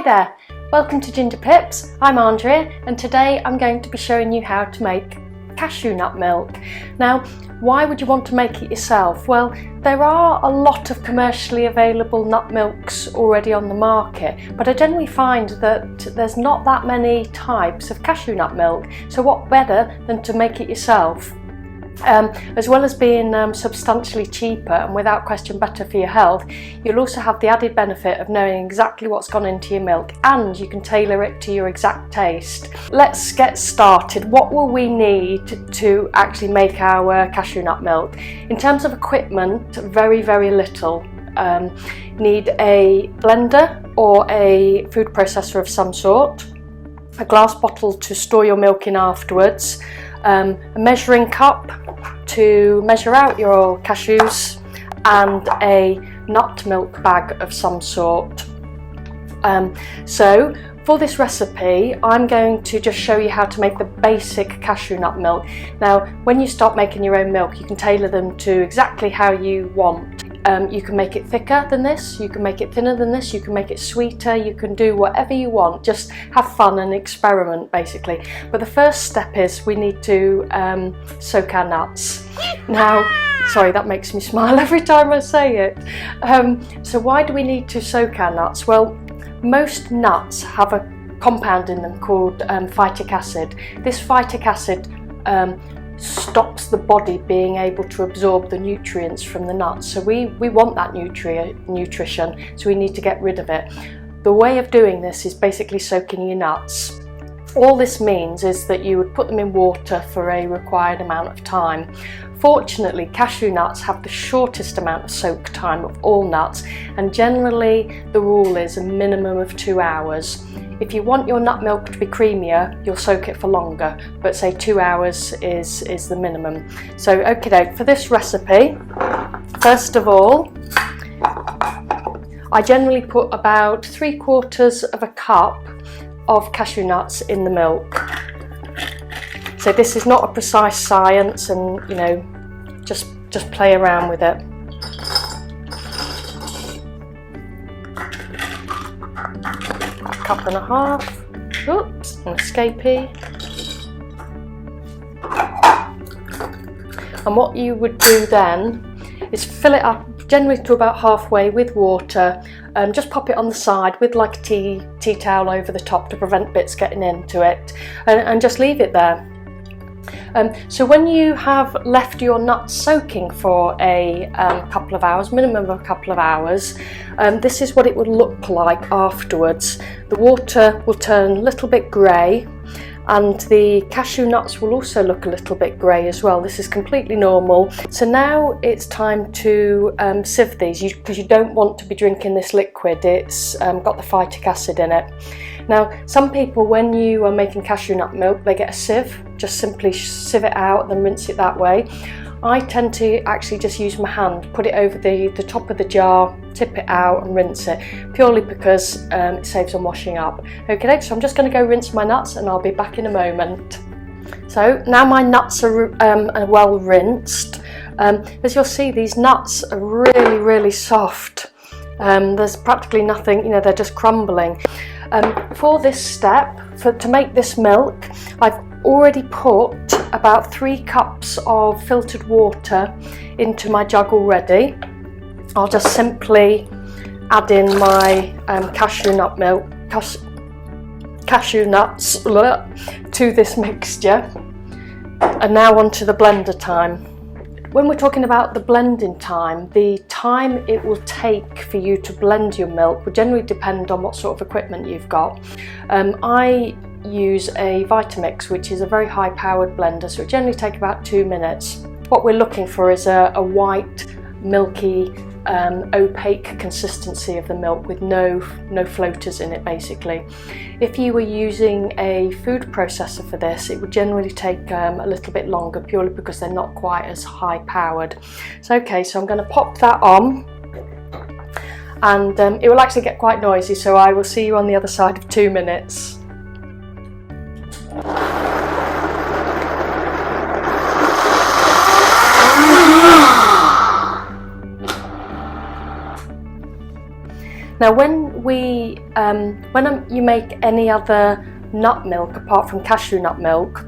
there, welcome to JingerPips. I'm Andrea and today I'm going to be showing you how to make cashew nut milk. Now, why would you want to make it yourself? Well, there are a lot of commercially available nut milks already on the market, but I generally find that there's not that many types of cashew nut milk, so what better than to make it yourself? As well as being substantially cheaper and without question better for your health, you'll also have the added benefit of knowing exactly what's gone into your milk, and you can tailor it to your exact taste. Let's get started. What will we need to actually make our cashew nut milk? In terms of equipment, very little. Need a blender or a food processor of some sort, a glass bottle to store your milk in afterwards, a measuring cup to measure out your cashews, and a nut milk bag of some sort. So for this recipe I'm going to just show you how to make the basic cashew nut milk. Now, when you start making your own milk, you can tailor them to exactly how you want. You can make it thicker than this, you can make it thinner than this, you can make it sweeter, you can do whatever you want. Just have fun and experiment basically. But the first step is we need to soak our nuts. Now, sorry, that makes me smile every time I say it. So why do we need to soak our nuts? Well, most nuts have a compound in them called phytic acid. This phytic acid stops the body being able to absorb the nutrients from the nuts. So we want that nutrition, so we need to get rid of it. The way of doing this is basically soaking your nuts. All this means is that you would put them in water for a required amount of time. Fortunately, cashew nuts have the shortest amount of soak time of all nuts, and generally the rule is a minimum of 2 hours. If you want your nut milk to be creamier, you'll soak it for longer, but say 2 hours is the minimum. So okay, for this recipe, first of all, I generally put about 3/4 of a cup of cashew nuts in the milk. So this is not a precise science, and you know, just play around with it. A cup and a half. Oops, an escapee. And what you would do then is fill it up generally to about halfway with water. Just pop it on the side with like a tea towel over the top to prevent bits getting into it, and just leave it there. So when you have left your nuts soaking for a couple of hours, minimum of a couple of hours, this is what it would look like afterwards. The water will turn a little bit grey, and the cashew nuts will also look a little bit grey as well. This is completely normal. So now it's time to sieve these, because you don't want to be drinking this liquid. It's got the phytic acid in it. Now, some people, when you are making cashew nut milk, they get a sieve, just simply sieve it out, then rinse it that way. I tend to actually just use my hand, put it over the top of the jar, tip it out and rinse it, purely because it saves on washing up. Okay, so I'm just going to go rinse my nuts and I'll be back in a moment. So now my nuts are well rinsed. As you'll see, these nuts are really soft. There's practically nothing, you know, they're just crumbling. For this step, to make this milk, I've already put about 3 cups of filtered water into my jug already. I'll just simply add in my cashew nut milk, cashew nuts to this mixture. And now on to the blender time. When we're talking about the blending time, the time it will take for you to blend your milk will generally depend on what sort of equipment you've got. I use a Vitamix, which is a very high powered blender, so it generally takes about 2 minutes. What we're looking for is a white, milky, opaque consistency of the milk with no floaters in it basically. If you were using a food processor for this, it would generally take a little bit longer, purely because they're not quite as high powered. So okay, so I'm going to pop that on, and it will actually get quite noisy, so I will see you on the other side of 2 minutes. Now when you make any other nut milk apart from cashew nut milk,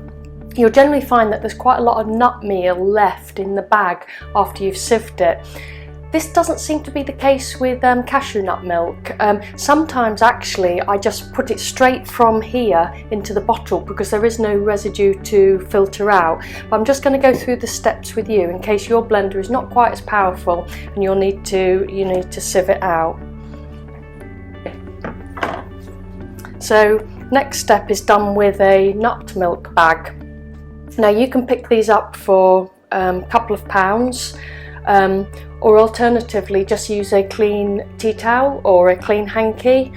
you'll generally find that there's quite a lot of nut meal left in the bag after you've sieved it. This doesn't seem to be the case with cashew nut milk. Sometimes actually I just put it straight from here into the bottle because there is no residue to filter out. But I'm just going to go through the steps with you in case your blender is not quite as powerful and you need to sieve it out. So next step is done with a nut milk bag. Now you can pick these up for a couple of pounds, or alternatively just use a clean tea towel or a clean hanky,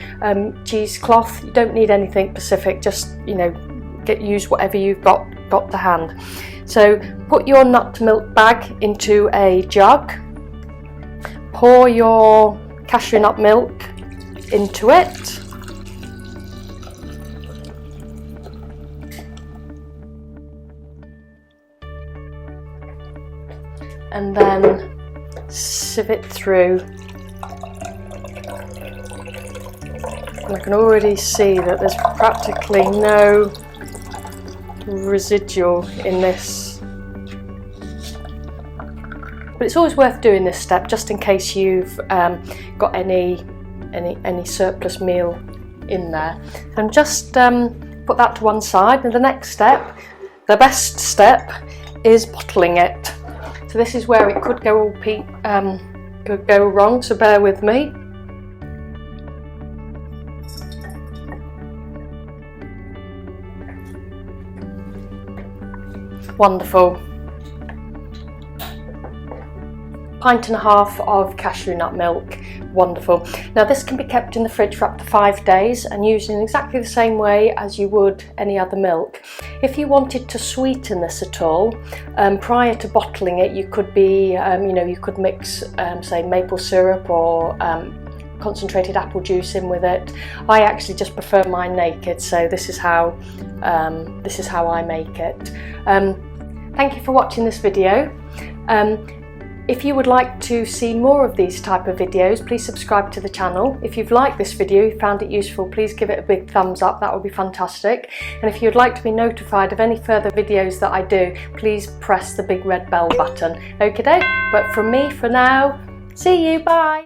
cheesecloth. You don't need anything specific, just use whatever you've got to hand. So put your nut milk bag into a jug, pour your cashew nut milk into it, and then sieve it through. And I can already see that there's practically no residual in this. But it's always worth doing this step just in case you've got any surplus meal in there. And just put that to one side. And the next step, the best step, is bottling it. So this is where it could go wrong, so bear with me. Wonderful. Pint and a half of cashew nut milk. Wonderful. Now this can be kept in the fridge for up to 5 days and used in exactly the same way as you would any other milk. If you wanted to sweeten this at all, prior to bottling it, you could you could mix say maple syrup or concentrated apple juice in with it. I actually just prefer mine naked, so this is how I make it. Thank you for watching this video. If you would like to see more of these type of videos, please subscribe to the channel. If you've liked this video, you found it useful, please give it a big thumbs up, that would be fantastic. And if you'd like to be notified of any further videos that I do, please press the big red bell button. Okay, but from me for now, see you, bye!